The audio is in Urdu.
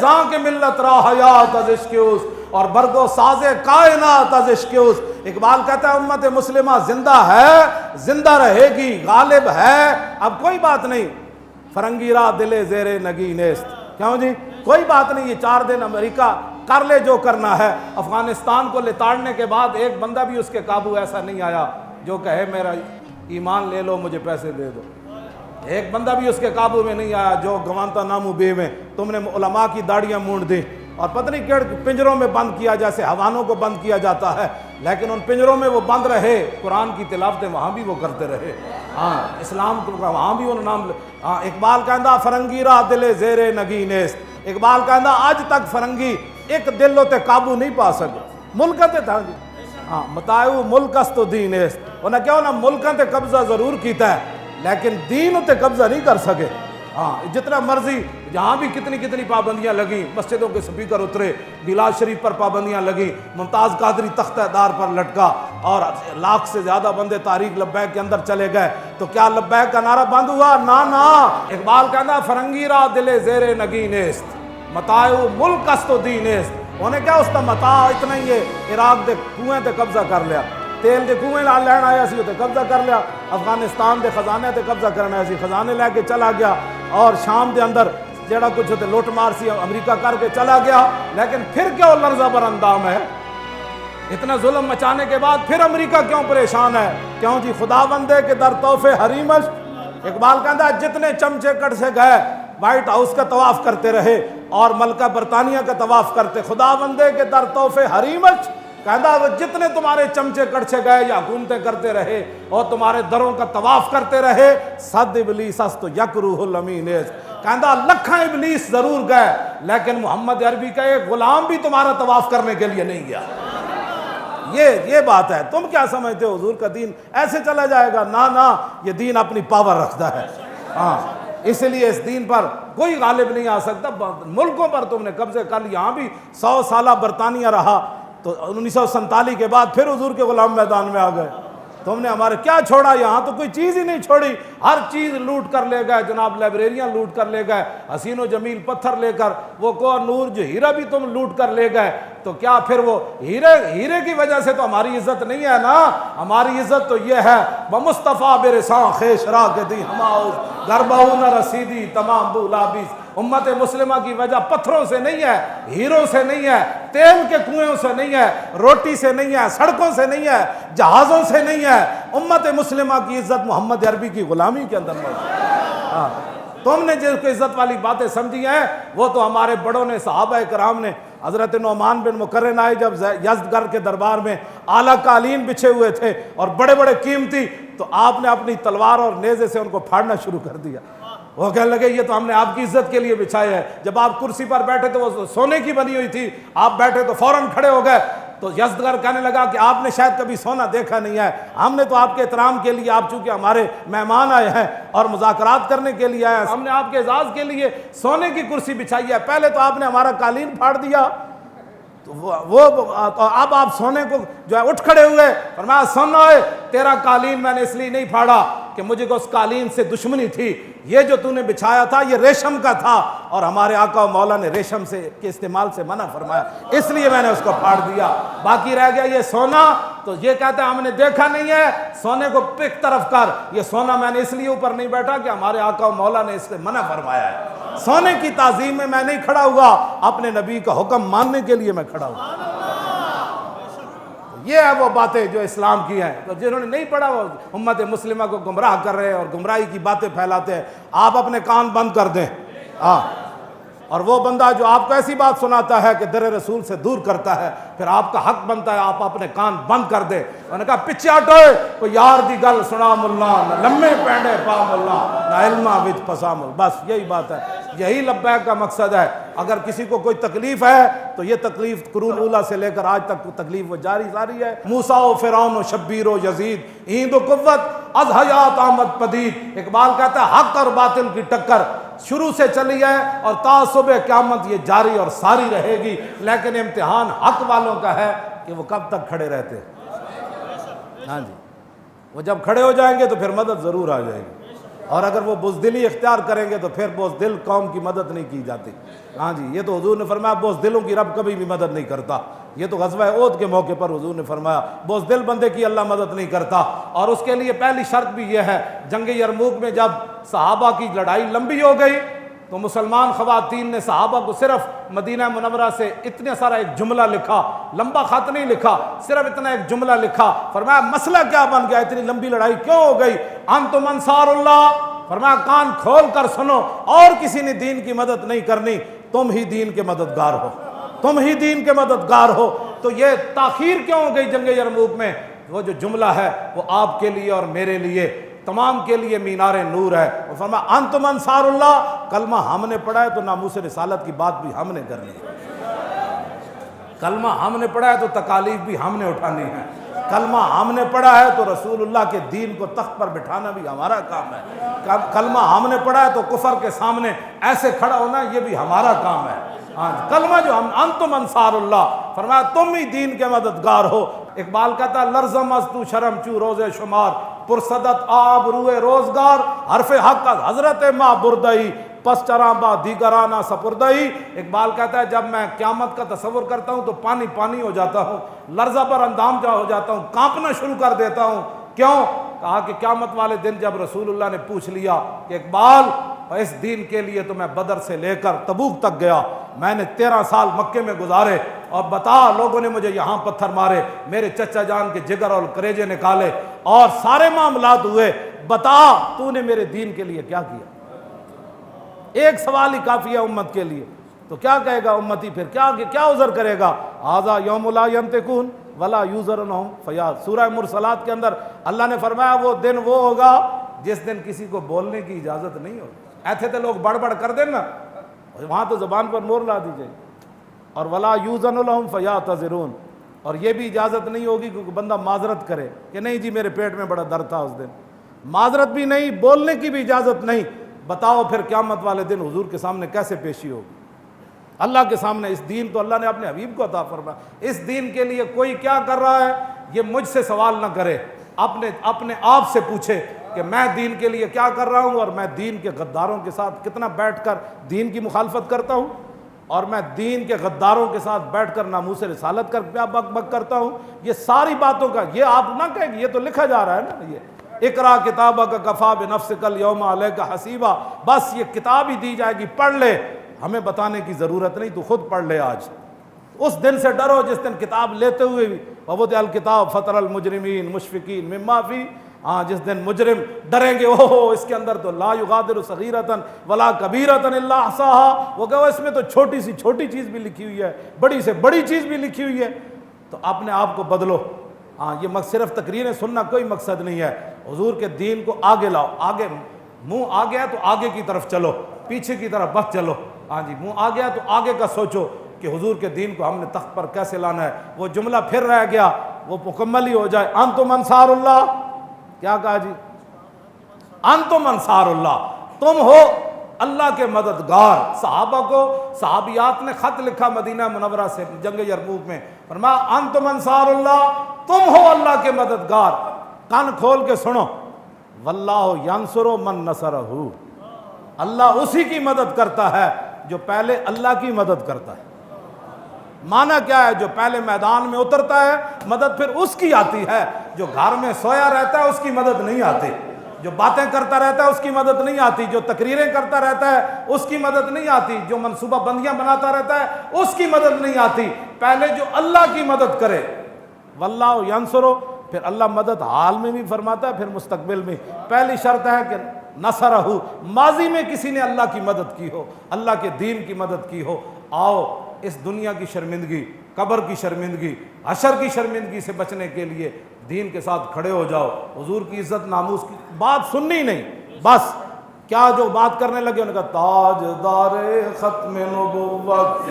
زاں کے ملت را حیات از عشق اس اور برگو ساز کائنات از عشق اس۔ اقبال کہتا ہے امت مسلمہ زندہ ہے، زندہ رہے گی، غالب ہے، اب کوئی بات نہیں فرنگی را دل زیر نگی نیست۔ کیوں جی کوئی بات نہیں، یہ 4 دن امریکہ کر لے جو کرنا ہے۔ افغانستان کو لتاڑنے کے بعد ایک بندہ بھی اس کے قابو ایسا نہیں آیا جو کہے میرا ایمان لے لو مجھے پیسے دے دو۔ ایک بندہ بھی اس کے قابو میں نہیں آیا جو گوانتا نامو بے میں تم نے علماء کی داڑیاں مونڈ دی اور پتہ نہیں کیڑ پنجروں میں بند کیا جیسے حیوانوں کو بند کیا جاتا ہے، لیکن ان پنجروں میں وہ بند رہے، قرآن کی تلاوتیں وہاں بھی وہ کرتے رہے، ہاں اسلام کو وہاں بھی ان نام اقبال کہندا فرنگی را دل زیر نگی نیست۔ اقبال کہندا آج تک فرنگی ایک دل تے قابو نہیں پا سکے، ملکاں تے تھا جی ہاں متاعو ملک است دین است، انہاں کہو نا ملکاں تے قبضہ ضرور کیتا ہے لیکن دین تے قبضہ نہیں کر سکے۔ ہاں جتنا مرضی جہاں بھی کتنی پابندیاں لگیں، مسجدوں کے سپیکر اترے، میلاد شریف پر پابندیاں لگیں، ممتاز قادری تختہ دار پر لٹکا اور 1 لاکھ سے زیادہ بندے تحریک لبیک کے اندر چلے گئے، تو کیا لبیک کا نعرہ بند ہوا؟ نا۔ اقبال کہنا فرنگی را دل زیر نگی نیست متاعو ملک است دین است۔ انہیں کیا اس کا متاع اتنا ہی ہے، عراق دے کنویں تے قبضہ کر لیا، تیل دے کنویں لین آیا سی تے قبضہ کر لیا، افغانستان دے خزانے تے قبضہ کرنا سی، خزانے لے کے چلا گیا، اور شام دے اندر جڑا کچھ ہوتے لوٹ مار سی امریکہ کر کے چلا گیا، لیکن پھر کیوں لرزہ بر اندام ہے؟ اتنا ظلم مچانے کے بعد پھر امریکہ کیوں پریشان ہے؟ کیوں جی خدا بندے کے در تحفے حریمش۔ اقبال کہتا ہے جتنے چمچے کٹ سے گئے وائٹ ہاؤس کا طواف کرتے رہے اور ملکہ برطانیہ کا طواف کرتے، خدا بندے کے در تحفے حریمش، کہتا وہ جتنے تمہارے چمچے کڑچے گئے یا حکومتیں کرتے رہے اور تمہارے دروں کا طواف کرتے رہے، صد ابلیس است یک روح الامین است، کہتا لکھاں ابلیس ضرور گئے لیکن محمد عربی کا ایک غلام بھی تمہارا طواف کرنے کے لیے نہیں گیا۔ یہ بات ہے، تم کیا سمجھتے ہو حضور کا دین ایسے چلا جائے گا؟ نا، یہ دین اپنی پاور رکھتا ہے، ہاں اس لیے اس دین پر کوئی غالب نہیں آ سکتا۔ ملکوں پر تم نے قبضے کر لی، یہاں بھی 100 سالہ برطانیہ رہا تو 1947 کے بعد پھر حضور کے غلام میدان میں آ گئے۔ تم نے ہمارے کیا چھوڑا؟ یہاں تو کوئی چیز ہی نہیں چھوڑی، ہر چیز لوٹ کر لے گئے، جناب لائبریریاں لوٹ کر لے گئے، حسین و جمیل پتھر لے کر، وہ کوہ نور جو ہیرا بھی تم لوٹ کر لے گئے، تو کیا پھر وہ ہیرے کی وجہ سے تو ہماری عزت نہیں ہے نا؟ ہماری عزت تو یہ ہے بمصطفیٰ برساں خیش را کے دی ہماؤز گربہو نہ رسیدی تمام بولابیس۔ امت مسلمہ کی وجہ پتھروں سے نہیں ہے، ہیروں سے نہیں ہے، تیل کے کنویں سے نہیں ہے، روٹی سے نہیں ہے، سڑکوں سے نہیں ہے، جہازوں سے نہیں ہے، امت مسلمہ کی عزت محمد عربی کی غلامی کے اندر موجود ہے۔ تم نے جس کو عزت والی باتیں سمجھی ہیں وہ تو ہمارے بڑوں نے، صحابہ کرام نے، حضرت نعمان بن مقرن آئے جب یزدگرد کے دربار میں اعلیٰ قالین بچھے ہوئے تھے اور بڑے قیمتی، تو آپ نے اپنی تلوار اور نیزے سے ان کو پھاڑنا شروع کر دیا۔ وہ کہنے لگے یہ تو ہم نے آپ کی عزت کے لیے بچھایا ہے، جب آپ کرسی پر بیٹھے تو وہ سونے کی بنی ہوئی تھی، آپ بیٹھے تو فوراً کھڑے ہو گئے، تو یزدگرد کہنے لگا کہ آپ نے شاید کبھی سونا دیکھا نہیں ہے، ہم نے تو آپ کے احترام کے لیے، آپ چونکہ ہمارے مہمان آئے ہیں اور مذاکرات کرنے کے لیے آئے ہیں، ہم نے آپ کے اعزاز کے لیے سونے کی کرسی بچھائی ہے، پہلے تو آپ نے ہمارا قالین پھاڑ دیا، تو اب آپ سونے کو جو ہے اٹھ کھڑے ہوئے، فرمایا سنو تیرا قالین میں نے اس لیے نہیں پھاڑا کہ مجھے اس قالین سے دشمنی تھی، یہ جو تو نے بچھایا تھا یہ ریشم کا تھا اور ہمارے آقا و مولا نے ریشم کے استعمال سے منع فرمایا، اس لیے میں نے اس کو پھاڑ دیا، باقی رہ گیا یہ سونا، تو یہ کہتے ہیں ہم نے دیکھا نہیں ہے، سونے کو پک طرف کر، یہ سونا میں نے اس لیے اوپر نہیں بیٹھا کہ ہمارے آقا و مولا نے اس سے منع فرمایا ہے، سونے کی تعظیم میں نہیں کھڑا ہوا، اپنے نبی کا حکم ماننے کے لیے میں کھڑا ہوا۔ یہ ہے وہ باتیں جو اسلام کی ہیں، تو جنہوں نے نہیں پڑھا وہ امت مسلمہ کو گمراہ کر رہے ہیں اور گمراہی کی باتیں پھیلاتے ہیں۔ آپ اپنے کان بند کر دیں، اور وہ بندہ جو آپ کو ایسی بات سناتا ہے کہ در رسول سے دور کرتا ہے، پھر آپ کا حق بنتا ہے آپ اپنے کان بند کر دیں۔ انہوں نے کہا پچھے ہٹوئے کوئی یار دی گل سنا ملا، نہ لمے پینڈے پا ملا، نہ علمہ وچ پسا ملا، بس یہی بات ہے، یہی لبیک کا مقصد ہے۔ اگر کسی کو کوئی تکلیف ہے تو یہ تکلیف قرون اولیٰ سے لے کر آج تک تکلیف وہ جاری ہے۔ موسیٰ و فرعون و شبیر و یزید ایند و قوت از حیات آمد پدید۔ اقبال کہتا ہے حق اور باطل کی ٹکر شروع سے چلی ہے اور تا صبح قیامت یہ جاری اور ساری رہے گی، لیکن امتحان حق والوں کا ہے کہ وہ کب تک کھڑے رہتے ہیں۔ ہاں جی، وہ جب کھڑے ہو جائیں گے تو پھر مدد ضرور آ جائے گی۔ اور اگر وہ بزدلی اختیار کریں گے تو پھر بزدل قوم کی مدد نہیں کی جاتی۔ ہاں جی، یہ تو حضور نے فرمایا بزدلوں کی رب کبھی بھی مدد نہیں کرتا۔ یہ تو غزوہ احد کے موقع پر حضور نے فرمایا بزدل بندے کی اللہ مدد نہیں کرتا۔ اور اس کے لیے پہلی شرط بھی یہ ہے، جنگ یرموک میں جب صحابہ کی لڑائی لمبی ہو گئی تو مسلمان خواتین نے صحابہ کو صرف مدینہ منورہ سے اتنا سارا ایک جملہ لکھا، لمبا خط نہیں لکھا، صرف اتنا ایک جملہ لکھا۔ فرمایا مسئلہ کیا بن گیا، اتنی لمبی لڑائی کیوں ہو گئی؟ انتم انصار اللہ۔ فرمایا کان کھول کر سنو، اور کسی نے دین کی مدد نہیں کرنی، تم ہی دین کے مددگار ہو، تم ہی دین کے مددگار ہو۔ تو یہ تاخیر کیوں ہو گئی جنگ یرموک میں؟ وہ جو جملہ ہے وہ آپ کے لیے اور میرے لیے تمام کے لیے مینار نور ہے۔ وہ فرمایا انتم انصار اللہ، کلمہ ہم نے پڑھا ہے تو ناموس رسالت کی بات بھی ہم نے کرنی ہے، کلمہ ہم نے پڑھا ہے تو تکالیف بھی ہم نے اٹھانی ہے، کلمہ ہم نے پڑھا ہے تو رسول اللہ کے دین کو تخت پر بٹھانا بھی ہمارا کام ہے، کلمہ ہم نے پڑھا ہے تو کفر کے سامنے ایسے کھڑا ہونا یہ بھی ہمارا کام ہے۔ کلمہ جو ہم انتم انصار اللہ، فرمایا تم ہی دین کے مددگار ہو۔ اقبال کہتا ہے لرزم از تو شرم چو روز شمار، پرصدت آب روئے روزگار، حرف حق از حضرت ماں بردئی، پس چراں با دیگرانہ سپردئی۔ اقبال کہتا ہے جب میں قیامت کا تصور کرتا ہوں تو پانی پانی ہو جاتا ہوں، لرزہ پر اندام جا ہو جاتا ہوں، کانپنا شروع کر دیتا ہوں۔ کیوں؟ کہا کہ قیامت والے دن جب رسول اللہ نے پوچھ لیا کہ اقبال اس دین کے لیے تو میں بدر سے لے کر تبوک تک گیا، میں نے 13 سال مکے میں گزارے، اور بتا لوگوں نے مجھے یہاں پتھر مارے، میرے چچا جان کے جگر اور کریجے نکالے اور سارے معاملات ہوئے، بتا تو نے میرے دین کے لیے کیا کیا؟ ایک سوال ہی کافی ہے امت کے لیے۔ تو کیا کہے گا امتی پھر؟ کیا عذر کرے گا؟ ھذا یوم لا ینطقون ولا یوزر عنہم فیاض۔ سورہ مرسلات کے اندر اللہ نے فرمایا وہ دن وہ ہوگا جس دن کسی کو بولنے کی اجازت نہیں ہوگی۔ ایسے تو لوگ بڑھ کر دیں نا، وہاں تو زبان پر مور لا دیجئے۔ اور ولا یوزن لہم فیعتذرون، اور یہ بھی اجازت نہیں ہوگی کہ بندہ معذرت کرے کہ نہیں جی میرے پیٹ میں بڑا درد تھا اس دن، معذرت بھی نہیں، بولنے کی بھی اجازت نہیں۔ بتاؤ پھر قیامت والے دن حضور کے سامنے کیسے پیشی ہوگی؟ اللہ کے سامنے اس دین تو اللہ نے اپنے حبیب کو عطا فرمایا، اس دین کے لیے کوئی کیا کر رہا ہے یہ مجھ سے سوال نہ کرے، اپنے آپ سے پوچھے کہ میں دین کے لیے کیا کر رہا ہوں، اور میں دین کے غداروں کے ساتھ کتنا بیٹھ کر دین کی مخالفت کرتا ہوں، اور میں دین کے غداروں کے ساتھ بیٹھ کر ناموس رسالت کر کیا بک بک کرتا ہوں۔ یہ ساری باتوں کا یہ آپ نہ کہیں گے، یہ تو لکھا جا رہا ہے نا، یہ اقرا کتابک کفا بنفسک الیوم علیک حسیبا، بس یہ کتاب ہی دی جائے گی، پڑھ لے، ہمیں بتانے کی ضرورت نہیں، تو خود پڑھ لے۔ آج اس دن سے ڈرو جس دن کتاب لیتے ہوئے بھی ووضع الکتاب فتری المجرمین مشفقین مما فی، جس دن مجرم ڈریں گے اوہ اس کے اندر تو لا یغادر صغیرۃ ولا کبیرۃ الا احصاها، وہ کہ اس میں تو چھوٹی سی چھوٹی چیز بھی لکھی ہوئی ہے، بڑی سے بڑی چیز بھی لکھی ہوئی ہے۔ تو اپنے آپ کو بدلو۔ یہ صرف تقریریں سننا کوئی مقصد نہیں ہے، حضور کے دین کو آگے لاؤ، آگے منہ آ گیا تو آگے کی طرف چلو، پیچھے کی طرف بس چلو۔ منہ آ گیا تو آگے کا سوچو کہ حضور کے دین کو ہم نے تخت پر کیسے لانا ہے۔ وہ جملہ پھر رہ گیا، وہ مکمل ہی ہو جائے، انتم انصار اللہ۔ کیا کہا جی؟ انتم انصار اللہ، تم ہو اللہ کے مددگار۔ صحابہ کو صحابیات نے خط لکھا مدینہ منورہ سے جنگ یرموک میں، فرمایا انتم انصار اللہ، تم ہو اللہ کے مددگار۔ کان کھول کے سنو، واللہ ینصر من نصرہ، اللہ اسی کی مدد کرتا ہے جو پہلے اللہ کی مدد کرتا ہے۔ معنی کیا ہے؟ جو پہلے میدان میں اترتا ہے مدد پھر اس کی آتی ہے، جو گھر میں سویا رہتا ہے اس کی مدد نہیں آتی، جو باتیں کرتا رہتا ہے اس کی مدد نہیں آتی، جو تقریریں کرتا رہتا ہے اس کی مدد نہیں آتی، جو منصوبہ بندیاں بناتا رہتا ہے اس کی مدد نہیں آتی۔ پہلے جو اللہ کی مدد کرے، واللہ ینصر، پھر اللہ مدد حال میں بھی فرماتا ہے پھر مستقبل میں۔ پہلی شرط ہے کہ نصرہ، ماضی میں کسی نے اللہ کی مدد کی ہو، اللہ کے دین کی مدد کی ہو۔ آؤ اس دنیا کی شرمندگی، قبر کی شرمندگی، حشر کی شرمندگی سے بچنے کے لیے دین کے ساتھ کھڑے ہو جاؤ۔ حضور کی عزت ناموس کی بات سننی نہیں، بس کیا جو بات کرنے لگے ان کا تاجدار ختم نبوت،